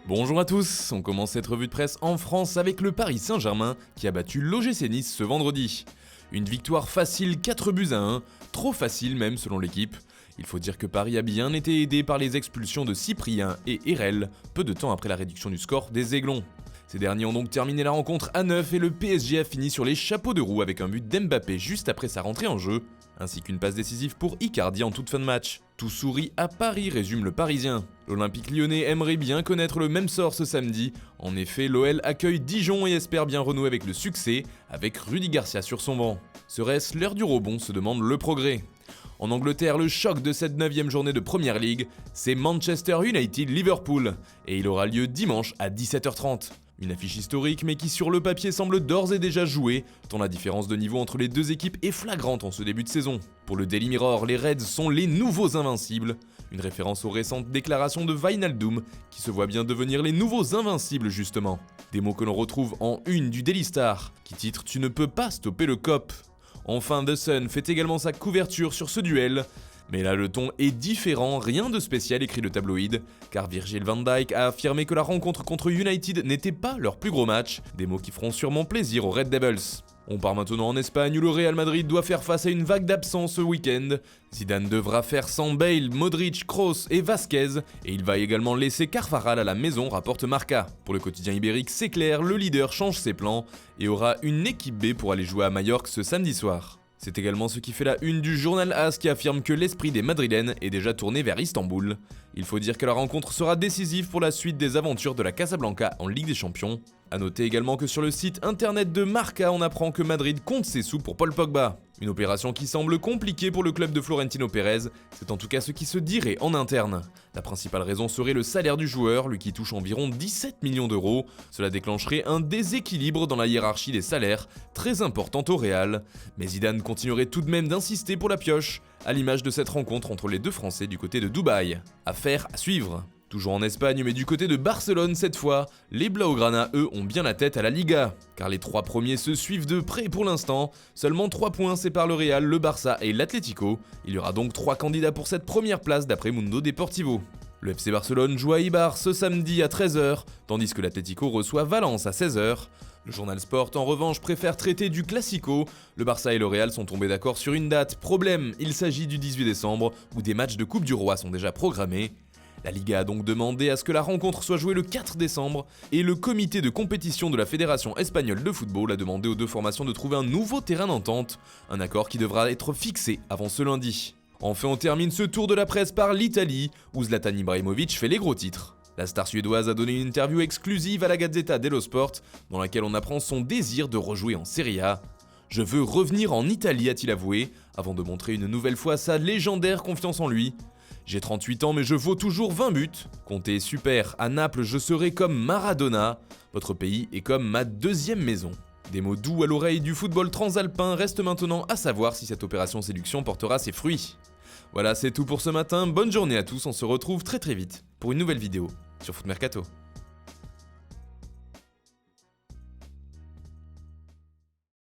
Bonjour à tous, on commence cette revue de presse en France avec le Paris Saint-Germain qui a battu l'OGC Nice ce vendredi. Une victoire facile 4-1, trop facile même selon l'équipe. Il faut dire que Paris a bien été aidé par les expulsions de Cyprien et Erel, peu de temps après la réduction du score des Aiglons. Ces derniers ont donc terminé la rencontre à 9 et le PSG a fini sur les chapeaux de roue avec un but d'Mbappé juste après sa rentrée en jeu, ainsi qu'une passe décisive pour Icardi en toute fin de match. Tout sourit à Paris, résume le Parisien. L'Olympique lyonnais aimerait bien connaître le même sort ce samedi. En effet, l'OL accueille Dijon et espère bien renouer avec le succès, avec Rudy Garcia sur son banc. Serait-ce l'heure du rebond, se demande le Progrès. En Angleterre, le choc de cette 9e journée de Premier League, c'est Manchester United-Liverpool, et il aura lieu dimanche à 17h30. Une affiche historique mais qui sur le papier semble d'ores et déjà jouée, tant la différence de niveau entre les deux équipes est flagrante en ce début de saison. Pour le Daily Mirror, les Reds sont les nouveaux invincibles, une référence aux récentes déclarations de Wijnaldum qui se voit bien devenir les nouveaux invincibles justement. Des mots que l'on retrouve en une du Daily Star, qui titre « Tu ne peux pas stopper le Kop ». Enfin, The Sun fait également sa couverture sur ce duel. Mais là le ton est différent, rien de spécial écrit le tabloïd, car Virgil van Dijk a affirmé que la rencontre contre United n'était pas leur plus gros match, des mots qui feront sûrement plaisir aux Red Devils. On part maintenant en Espagne où le Real Madrid doit faire face à une vague d'absence ce week-end. Zidane devra faire sans Bale, Modric, Kroos et Vasquez, et il va également laisser Carvajal à la maison, rapporte Marca. Pour le quotidien ibérique, c'est clair, le leader change ses plans et aura une équipe B pour aller jouer à Majorque ce samedi soir. C'est également ce qui fait la une du journal AS qui affirme que l'esprit des Madrilènes est déjà tourné vers Istanbul. Il faut dire que la rencontre sera décisive pour la suite des aventures de la Casablanca en Ligue des Champions. A noter également que sur le site internet de Marca, on apprend que Madrid compte ses sous pour Paul Pogba. Une opération qui semble compliquée pour le club de Florentino Pérez, c'est en tout cas ce qui se dirait en interne. La principale raison serait le salaire du joueur, lui qui touche environ 17 millions d'euros. Cela déclencherait un déséquilibre dans la hiérarchie des salaires, très important au Real. Mais Zidane continuerait tout de même d'insister pour la pioche, à l'image de cette rencontre entre les deux Français du côté de Dubaï. Affaire à suivre. Toujours en Espagne, mais du côté de Barcelone cette fois, les Blaugrana, eux, ont bien la tête à la Liga. Car les trois premiers se suivent de près pour l'instant. Seulement 3 points séparent le Real, le Barça et l'Atlético. Il y aura donc 3 candidats pour cette première place d'après Mundo Deportivo. Le FC Barcelone joue à Eibar ce samedi à 13h, tandis que l'Atlético reçoit Valence à 16h. Le journal Sport en revanche préfère traiter du Classico. Le Barça et le Real sont tombés d'accord sur une date. Problème, il s'agit du 18 décembre, où des matchs de Coupe du Roi sont déjà programmés. La Liga a donc demandé à ce que la rencontre soit jouée le 4 décembre et le comité de compétition de la Fédération espagnole de football a demandé aux deux formations de trouver un nouveau terrain d'entente, un accord qui devra être fixé avant ce lundi. Enfin, on termine ce tour de la presse par l'Italie, où Zlatan Ibrahimovic fait les gros titres. La star suédoise a donné une interview exclusive à la Gazzetta dello Sport, dans laquelle on apprend son désir de rejouer en Serie A. « Je veux revenir en Italie », a-t-il avoué, avant de montrer une nouvelle fois sa légendaire confiance en lui. J'ai 38 ans mais je vaux toujours 20 buts. Comptez super, à Naples je serai comme Maradona. Votre pays est comme ma deuxième maison. Des mots doux à l'oreille du football transalpin, reste maintenant à savoir si cette opération séduction portera ses fruits. Voilà, c'est tout pour ce matin, bonne journée à tous, on se retrouve très vite pour une nouvelle vidéo sur Foot Mercato.